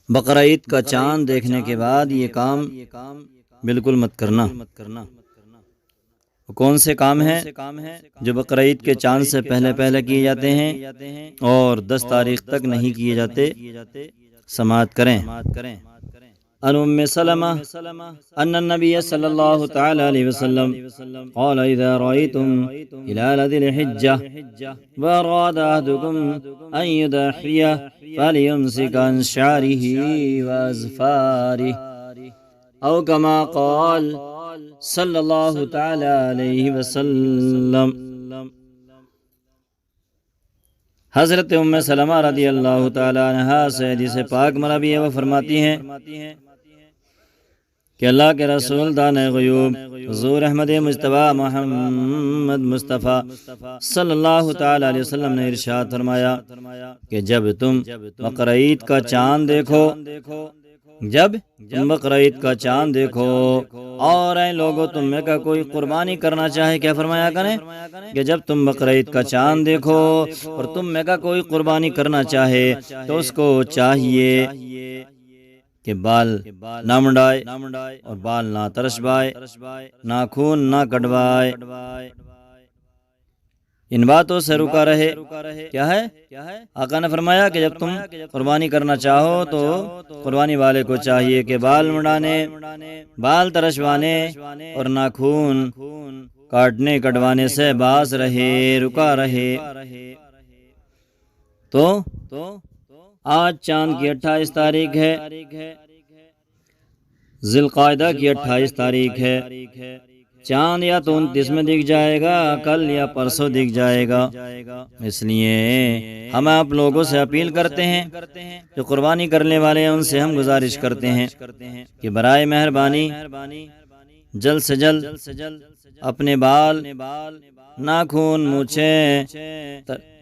بقرہ عید کا چاند دیکھنے کے بعد یہ کام بالکل مت کرنا۔ کون سے کام ہیں جو بقرہ عید کے چاند سے پہلے پہلے کیے جاتے ہیں اور 10 تاریخ تک نہیں کیے جاتے؟ سماعت کریں۔ عن ام سلمہ ان النبی صلی اللہ تعالی علیہ وسلم قال اذا رأيتم هلال ذي الحجة واراد احدكم ان يضحي فليمسك عن شعره واظفاره او كما قال صلی اللہ تعالی علیہ وسلم۔ حضرت ام سلمہ رضی اللہ تعالی عنہا سے حدیث پاک مروی ہے، وہ فرماتی ہیں کہ اللہ کے رسول دان غیوب حضور احمد مجتبی محمد مصطفیٰ صلی اللہ تعالی علیہ وسلم نے ارشاد فرمایا کہ جب تم بقرہ عید کا چاند دیکھو، جب تم بقرہ عید کا چاند دیکھو اور اے لوگو تم میں کا کوئی قربانی کرنا چاہے، کیا فرمایا کریں کہ جب تم بقرہ عید کا چاند دیکھو اور تم میں کا کوئی قربانی کرنا چاہے تو اس کو چاہیے کہ بال نہ منڈائے اور بال نہ ترشوائے، ناخون نہ کٹوائے، ان باتوں سے رکا رہے۔ کیا ہے؟ آقا نے فرمایا کہ جب تم قربانی کرنا چاہو تو قربانی والے کو چاہیے کہ بال منڈانے، بال ترشوانے اور ناخون کاٹنے کٹوانے سے باز رہے، رکا رہے۔ تو آج چاند کی 28 تاریخ ہے، ذی القعدہ کی 28 تاریخ ہے۔ چاند یا تو 29 میں دکھ جائے گا، کل یا پرسوں دکھ جائے گا۔ اس لیے ہم آپ لوگوں سے اپیل کرتے ہیں، جو قربانی کرنے والے ہیں ان سے ہم گزارش کرتے ہیں کہ برائے مہربانی جلد سے جلد اپنے بال، ناخون، مونچھیں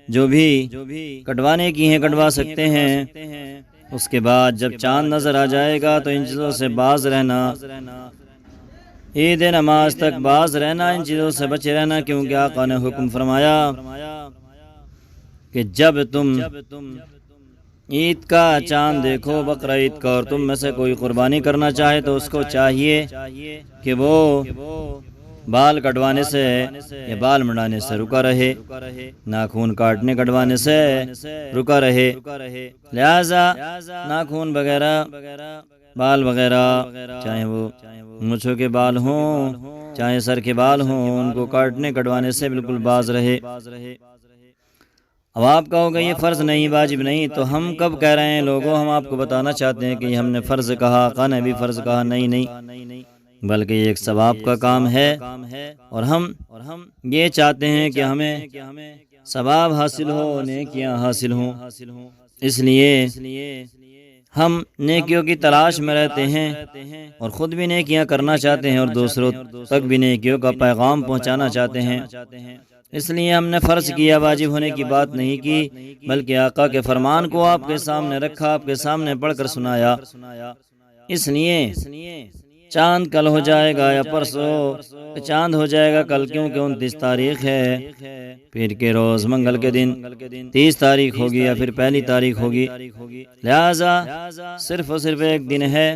جو بھی کٹوانے کی ہیں کٹوا سکتے ہیں۔ اس کے بعد جب چاند نظر آ جائے گا تو ان چیزوں سے باز رہنا، عید نماز تک باز رہنا، ان چیزوں سے بچے رہنا، کیونکہ آقا نے حکم فرمایا کہ جب تم عید کا چاند دیکھو، بقرہ عید کا، اور تم میں سے کوئی قربانی کرنا چاہے تو اس کو چاہیے کہ وہ بال کٹوانے سے یا بال منڈانے سے رکا رہے، ناخون کاٹنے کٹوانے سے رکا رہے۔ لہذا ناخون وغیرہ، بال وغیرہ، چاہے وہ مونچھوں کے بال ہوں چاہے سر کے بال ہوں، ان کو کاٹنے کٹوانے سے بالکل باز رہے۔ اب آپ کہو گے یہ فرض نہیں، واجب نہیں، تو ہم کب کہہ رہے ہیں لوگوں؟ ہم آپ کو بتانا چاہتے ہیں کہ ہم نے فرض کہا، آقا نے بھی فرض کہا، نہیں، بلکہ یہ ایک ثواب کا کام ہے، اور ہم یہ چاہتے ہیں کہ ہمیں ثواب حاصل ہو، نیکیاں حاصل ہوں۔ اس لیے ہم نیکیوں کی تلاش میں رہتے ہیں اور خود بھی نیکیاں کرنا چاہتے ہیں اور دوسروں تک بھی نیکیوں کا پیغام پہنچانا چاہتے ہیں۔ اس لیے ہم نے فرض کیا، واجب ہونے کی بات نہیں کی، بلکہ آقا کے فرمان کو آپ کے سامنے رکھا، آپ کے سامنے پڑھ کر سنایا۔ اس لیے چاند کل ہو جائے گا یا پرسوں چاند ہو جائے گا کل، کیونکہ 29 تاریخ ہے، پیر کے روز منگل کے دن 30 تاریخ ہوگی یا پھر پہلی تاریخ ہوگی، لہذا صرف اور صرف ایک دن ہے۔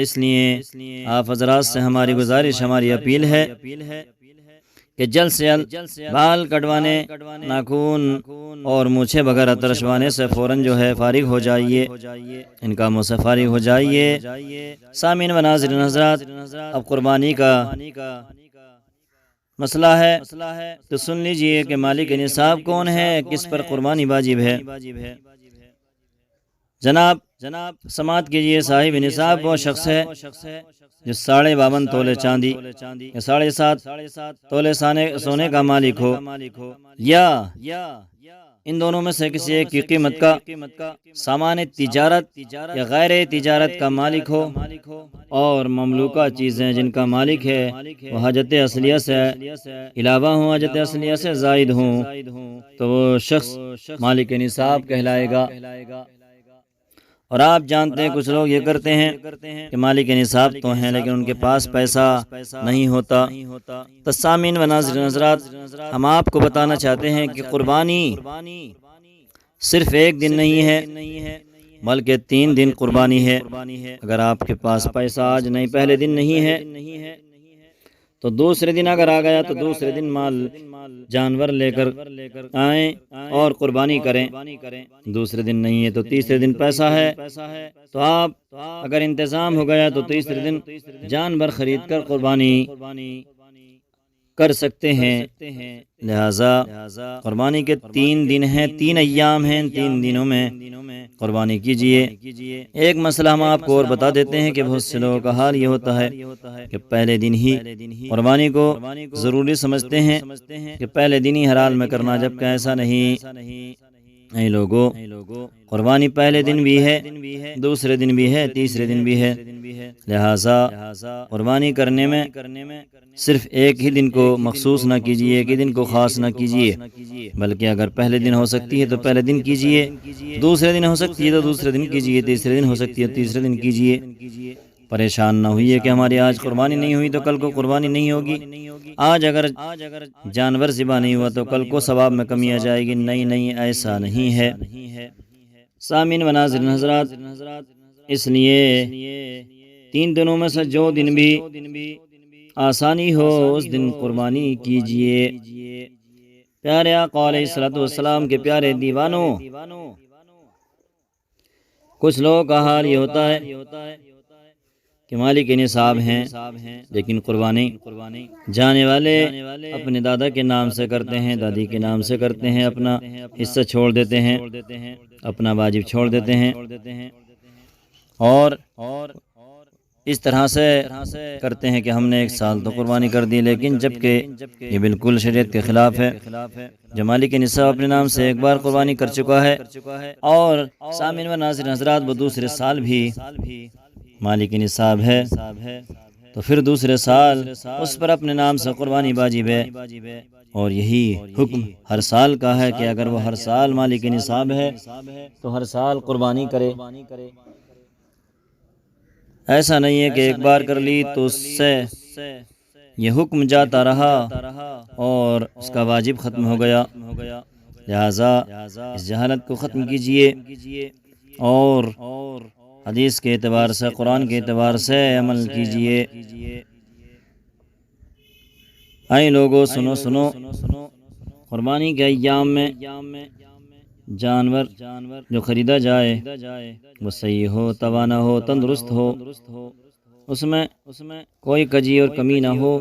اس لیے آپ حضرات سے ہماری گزارش، ہماری اپیل ہے کہ جلد سے جلد بال کٹوانے، ناخون اور مونچھیں وغیرہ ترشوانے سے فوراً جو ہے فارغ ہو جائیے، ان کاموں سے فارغ ہو جائیے۔ سامعین و ناظرین حضرات، اب قربانی کا مسئلہ ہے تو سن لیجئے کہ مالک نصاب کون ہے، کس پر قربانی واجب ہے۔ جناب سماعت کیجئے، صاحب نصاب وہ شخص ہے جو 52.5 تولے چاندی یا 7.5 تولے سونے کا مالک ہو، یا ان دونوں میں سے کسی ایک کی قیمت کا سامان تجارت یا غیر تجارت کا مالک ہو، اور مملوکہ چیزیں جن کا مالک ہے وہ حاجت اصلیہ سے علاوہ ہوں، حاجت اصلیہ سے زائد ہوں، تو وہ شخص مالک نصاب کہلائے گا۔ اور آپ جانتے ہیں کچھ لوگ یہ کرتے ہیں کہ مالک نصاب تو ہیں لیکن ان کے پاس پیسہ نہیں ہوتا۔ تو سامعین و ناظرین حضرات، ہم آپ کو بتانا چاہتے ہیں کہ قربانی صرف ایک دن نہیں ہے، بلکہ 3 دن قربانی ہے۔ اگر آپ کے پاس پیسہ آج نہیں، پہلے دن نہیں ہے تو دوسرے دن اگر آ گیا تو دوسرے دن مال جانور لے کر آئیں اور قربانی کریں۔ دوسرے دن نہیں ہے تو تیسرے دن پیسہ ہے تو آپ اگر انتظام ہو گیا تو تیسرے دن جانور خرید کر قربانی کر سکتے ہیں۔ لہذا قربانی کے 3 دن ہیں، 3 ایام ہیں، 3 دنوں میں قربانی کیجئے۔ ایک مسئلہ ہم آپ کو اور بتا دیتے ہیں کہ بہت سے لوگوں کا حال یہ ہوتا ہے کہ پہلے دن ہی قربانی کو ضروری سمجھتے ہیں کہ پہلے دن ہی حلال میں کرنا، جبکہ ایسا نہیں۔ اے لوگوں، قربانی پہلے دن بھی ہے، دوسرے دن بھی ہے، تیسرے دن بھی ہے۔ لہذا قربانی کرنے میں صرف ایک ہی دن کو مخصوص نہ کیجیے، ایک ہی دن کو خاص نہ کیجیے، بلکہ اگر پہلے دن ہو سکتی ہے تو پہلے دن کیجیے، دوسرے دن ہو سکتی ہے تو دوسرے دن کیجیے، تیسرے دن ہو سکتی ہے تیسرے دن کیجیے۔ پریشان نہ ہوئیے کہ ہماری آج قربانی نہیں ہوئی تو کل کو قربانی نہیں ہوگی، آج اگر جانور ذبح نہیں ہوا تو کل کو ثواب میں کمی آ جائے گی۔ نہیں، ایسا نہیں ہے۔ سامعین و ناظرین حضرات، اس لیے 3 دنوں میں سے جو دن بھی آسانی ہو اس دن قربانی کیجئے۔ پیارے آقا علیہ الصلوۃ والسلام کے پیارے دیوانوں، کچھ لوگوں کا حال یہ ہوتا ہے کہ مالک نصاب ہیں لیکن قربانی جانے والے اپنے دادا کے نام سے کرتے ہیں، دادی کے نام سے کرتے ہیں، اپنا حصہ چھوڑ دیتے ہیں، اپنا واجب چھوڑ دیتے ہیں، اور اس طرح سے کرتے ہیں کہ ہم نے 1 سال تو قربانی کر دی، لیکن جبکہ یہ بالکل شریعت کے خلاف ہے۔ جو مالک نصاب اپنے نام سے ایک بار قربانی کر چکا ہے اور سامعین و ناظرین حضرات وہ دوسرے سال بھی مالک نصاب ہے تو پھر دوسرے سال اس پر اپنے نام سے قربانی واجب ہے، اور یہی حکم ہر سال کا ہے کہ اگر وہ ہر سال مالک نصاب ہے تو ہر سال قربانی کرے۔ ایسا نہیں ہے کہ ایک بار کر لی تو اس سے یہ حکم جاتا رہا اور اس کا واجب ختم ہو گیا۔ لہذا اس جہالت کو ختم کیجئے اور حدیث کے اعتبار سے، قرآن کے اعتبار سے عمل کیجئے۔ اے لوگو، سنو، قربانی کے ایام میں جانور جو خریدا جائے وہ صحیح ہو، توانا ہو، تندرست ہو، اس میں کوئی کجی اور کمی نہ ہو،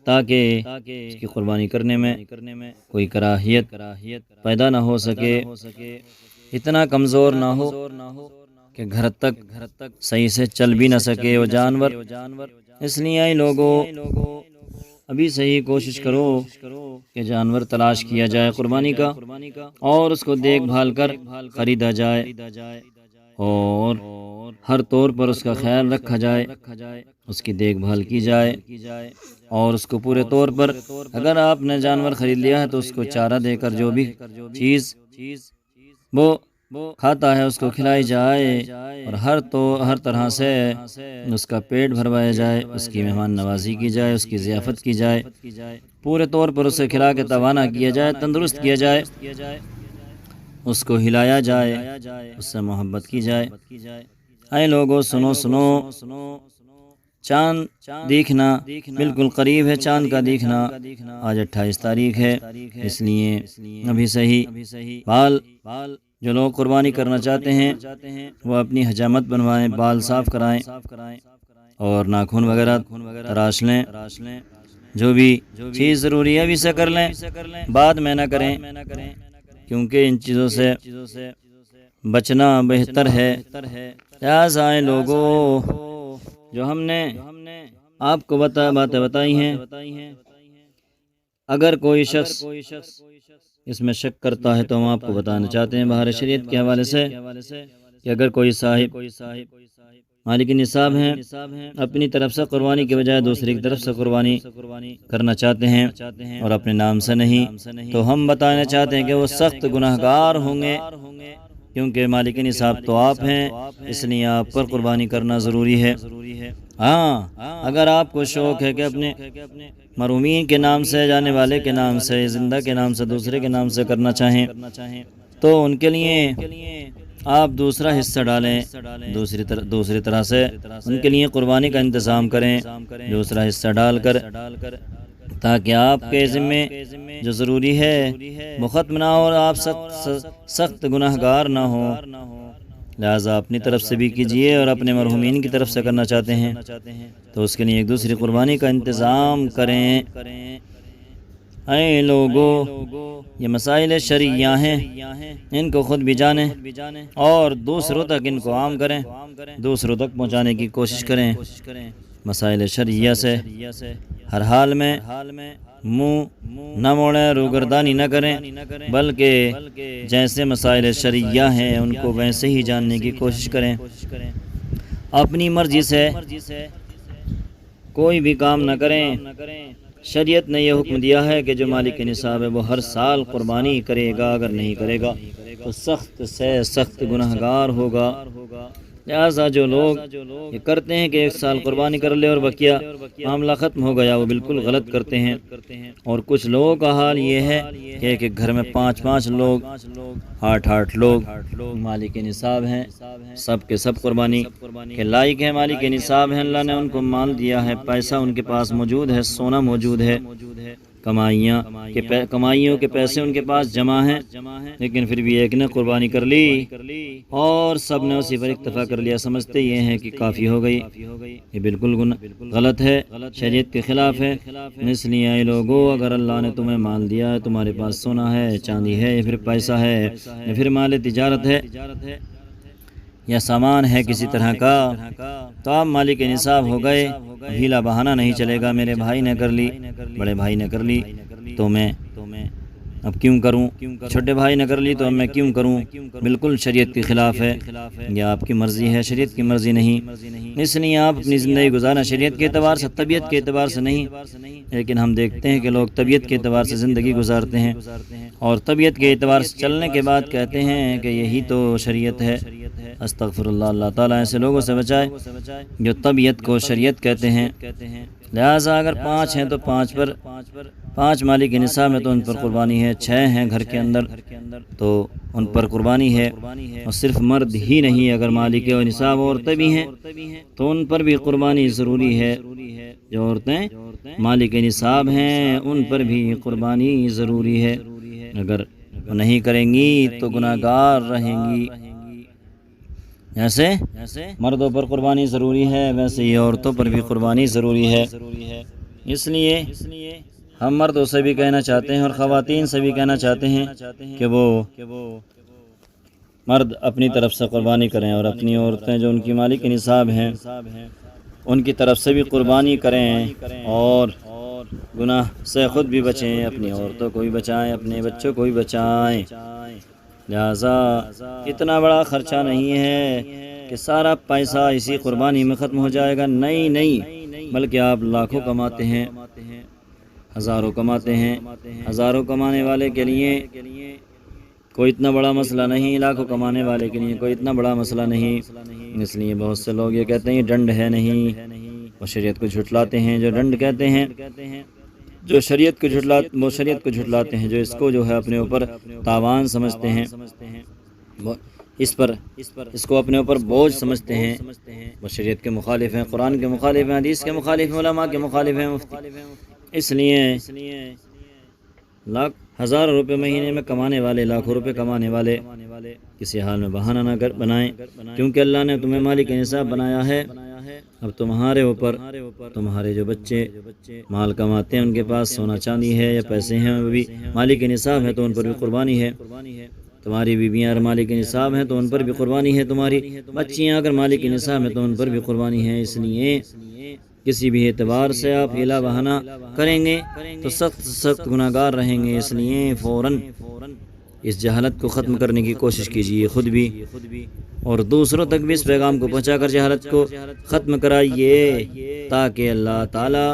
تاکہ اس کی قربانی کرنے میں کوئی کراہیت پیدا نہ ہو سکے، اتنا کمزور نہ ہو کہ گھر تک صحیح سے چل بھی نہ سکے وہ جانور۔ اس لیے اے لوگو، ابھی صحیح کوشش کرو کہ جانور تلاش کیا جائے قربانی کا اور اس کو دیکھ بھال کر خریدا جائے اور ہر طور پر اس کا خیال رکھا جائے، اس کی دیکھ بھال کی جائے اور اس کو پورے طور پر، اگر آپ نے جانور خرید لیا ہے تو اس کو چارہ دے کر جو بھی چیز وہ کھاتا ہے اس کو کھلائی جائے اور ہر طرح سے اس کا پیٹ بھروایا جائے، اس کی مہمان نوازی کی جائے، اس کی ضیافت کی جائے، پورے طور پر اسے کھلا کے توانا کیا جائے، تندرست کیا جائے، اس کو ہلایا جائے، اس سے محبت کی جائے۔ اے لوگو، سنو، چاند دیکھنا بالکل قریب ہے، چاند کا دیکھنا آج 28 تاریخ ہے، اس لیے ابھی صحیح بال جو لوگ قربانی کرنا چاہتے ہیں وہ اپنی حجامت بنوائیں، بال صاف کرائیں اور ناخن وغیرہ تراش لیں، جو بھی چیز ضروری ہے ابھی سے کر لیں، بعد میں نہ کریں، کیونکہ ان چیزوں سے بچنا بہتر ہے۔ لہٰذا اے لوگو، جو ہم نے آپ کو باتیں بتائی ہیں، اگر کوئی شخص اس میں شک کرتا ہے تو ہم آپ کو بتانا چاہتے ہیں بہار شریعت کے حوالے سے کہ اگر کوئی صاحب مالک نصاب ہیں اپنی طرف سے قربانی کے بجائے دوسری کی طرف سے قربانی کرنا چاہتے ہیں اور اپنے نام سے نہیں، تو ہم بتانا چاہتے ہیں کہ وہ سخت گناہگار ہوں گے، کیونکہ مالک نصاب تو آپ ہیں، اس لیے آپ پر قربانی کرنا ضروری ہے۔ ہاں، اگر آپ کو شوق ہے کہ اپنے مرحومین کے نام سے، جانے والے کے نام سے، زندہ کے نام سے، دوسرے کے نام سے کرنا چاہیں تو ان کے لیے آپ دوسرا حصہ ڈالیں، دوسری طرح سے ان کے لیے قربانی کا انتظام کریں دوسرا حصہ ڈال کر، تاکہ آپ کے ذمے جو ضروری ہے وہ ختم نہ ہو اور آپ سخت گناہ گار نہ ہوں۔ لہٰذا اپنی طرف سے بھی کیجئے، اور اپنے مرحومین کی طرف سے کرنا چاہتے ہیں تو اس کے لیے ایک دوسری قربانی کا انتظام کریں۔ اے لوگو، یہ مسائل شرعیہ ہیں، ان کو خود بھی جانیں اور دوسروں تک ان کو عام کریں، دوسروں تک پہنچانے کی کوشش کریں۔ مسائل شرعیہ سے ہر حال میں منہ نہ موڑیں، روگردانی نہ کریں، بلکہ جیسے مسائل شرعیہ ہیں ان کو ویسے ہی جاننے کی کوشش کریں۔ اپنی مرضی سے کوئی بھی کام نہ کریں۔ شریعت نے یہ حکم دیا ہے کہ جو مالک نصاب ہے وہ ہر سال قربانی کرے گا، اگر نہیں کرے گا تو سخت سے سخت گناہ گار ہوگا۔ لہٰذا جو لوگ یہ کرتے ہیں کہ ایک سال قربانی کر لے اور بقیہ معاملہ ختم ہو گیا، وہ بالکل غلط کرتے ہیں۔ اور کچھ لوگوں کا حال یہ ہے کہ ایک گھر میں 5 لوگ 8 لوگ مالک نصاب ہیں، سب کے سب قربانی کے لائق ہیں، مالک نصاب ہیں، اللہ نے ان کو مال دیا ہے، پیسہ ان کے پاس موجود ہے، سونا موجود ہے، کمائیوں کے پیسے ان کے پاس جمع ہیں، لیکن پھر بھی ایک نے قربانی کر لی اور سب نے اسی پر اکتفا کر لیا، سمجھتے یہ ہیں کہ کافی ہو گئی۔ یہ بالکل غلط ہے، شریعت کے خلاف ہے۔ اس لیے اے لوگو، اگر اللہ نے تمہیں مال دیا ہے، تمہارے پاس سونا ہے، چاندی ہے، یا پھر پیسہ ہے، یا پھر مال تجارت ہے، یا سامان ہے کسی طرح کا، تو آپ مالک نصاب ہو گئے۔ ہیلا بہانہ نہیں چلے گا، میرے بھائی نے کر لی، بڑے بھائی نے کر لی تو میں اب کیوں کروں، چھوٹے بھائی نے کر لی تو اب میں کیوں کروں، بالکل شریعت کے خلاف ہے، یہ آپ کی مرضی ہے، شریعت کی مرضی نہیں۔ اس لیے آپ اپنی زندگی گزارنا شریعت کے اعتبار سے، طبیعت کے اعتبار سے نہیں، لیکن ہم دیکھتے ہیں کہ لوگ طبیعت کے اعتبار سے زندگی گزارتے ہیں اور طبیعت کے اعتبار سے چلنے کے بعد کہتے ہیں کہ یہی تو شریعت ہے۔ استغفر اللہ، اللہ تعالیٰ ایسے لوگوں سے بچائے جو طبیعت کو شریعت کہتے ہیں۔ لہٰذا اگر 5 ہیں تو 5 مالک نصاب ہے تو ان پر قربانی ہے، 6 ہیں گھر کے اندر تو ان پر قربانی ہے، اور صرف مرد ہی نہیں، اگر مالک و نصاب عورتیں بھی ہیں تو ان پر بھی قربانی ضروری ہے۔ جو عورتیں مالک نصاب ہیں ان پر بھی قربانی ضروری ہے، اگر وہ نہیں کریں گی تو گناہ گار رہیں گی۔ جیسے مردوں پر قربانی ضروری ہے ویسے ہی عورتوں پر بھی قربانی ضروری ہے۔ اس لیے ہم مردوں سے بھی کہنا چاہتے ہیں اور خواتین سے بھی کہنا چاہتے ہیں کہ وہ مرد اپنی طرف سے قربانی کریں اور اپنی عورتیں جو ان کی مالک نصاب ہیں ان کی طرف سے بھی قربانی کریں، اور گناہ سے خود بھی بچیں، اپنی عورتوں کو بھی بچائیں، اپنے بچوں کو بھی بچائیں۔ لہٰذا اتنا بڑا خرچہ نہیں ہے کہ سارا پیسہ اسی قربانی میں ختم ہو جائے گا، نہیں، بلکہ آپ لاکھوں کماتے ہیں، ہزاروں کماتے ہیں، ہزاروں کمانے والے کے لیے کوئی اتنا بڑا مسئلہ نہیں، لاکھوں کمانے والے کے لیے کوئی اتنا بڑا مسئلہ نہیں۔ اس لیے بہت سے لوگ یہ کہتے ہیں ڈنڈ ہے، نہیں، وہ شریعت کو جھٹلاتے ہیں۔ جو ڈنڈ کہتے ہیں، جو شریعت کو جھٹلاتے ہیں، جو اس کو جو ہے اپنے اوپر تاوان سمجھتے ہیں، اس کو اپنے اوپر بوجھ سمجھتے ہیں، وہ شریعت کے مخالف ہیں، قرآن کے مخالف ہیں، حدیث کے مخالف ہیں، علماء کے مخالف ہیں، مفتی۔ اس لیے ہزاروں روپے مہینے میں کمانے والے، لاکھوں روپے کمانے والے کسی حال میں بہانہ نہ بنائیں، کیونکہ اللہ نے تمہیں مالک نصاب بنایا ہے۔ اب تمہارے اوپر تمہارے جو بچے مال کماتے ہیں، ان کے پاس سونا چاندی ہے یا پیسے ہیں، وہ بھی مالک نصاب ہے تو ان پر بھی قربانی ہے۔ تمہاری بیویاں اگر مالک نصاب ہیں تو ان پر بھی قربانی ہے، تمہاری بچیاں اگر مالک نصاب ہیں تو ان پر بھی قربانی ہے۔ اس لیے کسی بھی اعتبار سے آپ ہیلا بہانہ کریں گے تو سخت گناہ گار رہیں گے۔ اس لیے فوراً اس جہالت کو ختم کرنے کی کوشش کیجیے، خود بھی اور دوسروں تک بھی اس پیغام کو پہنچا کر جہالت کو ختم کرائیے، تاکہ اللہ تعالی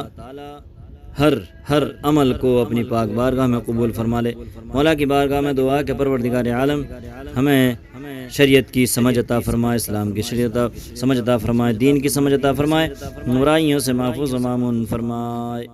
ہر عمل کو اپنی پاک بارگاہ میں قبول فرما لے۔ مولا کی بارگاہ میں دعا کہ پروردگار عالم ہمیں شریعت کی سمجھ عطا فرمائے، اسلام کی شریعت سمجھ عطا فرمائے، دین کی سمجھ عطا فرمائے، برائیوں سے محفوظ و مامون فرمائے۔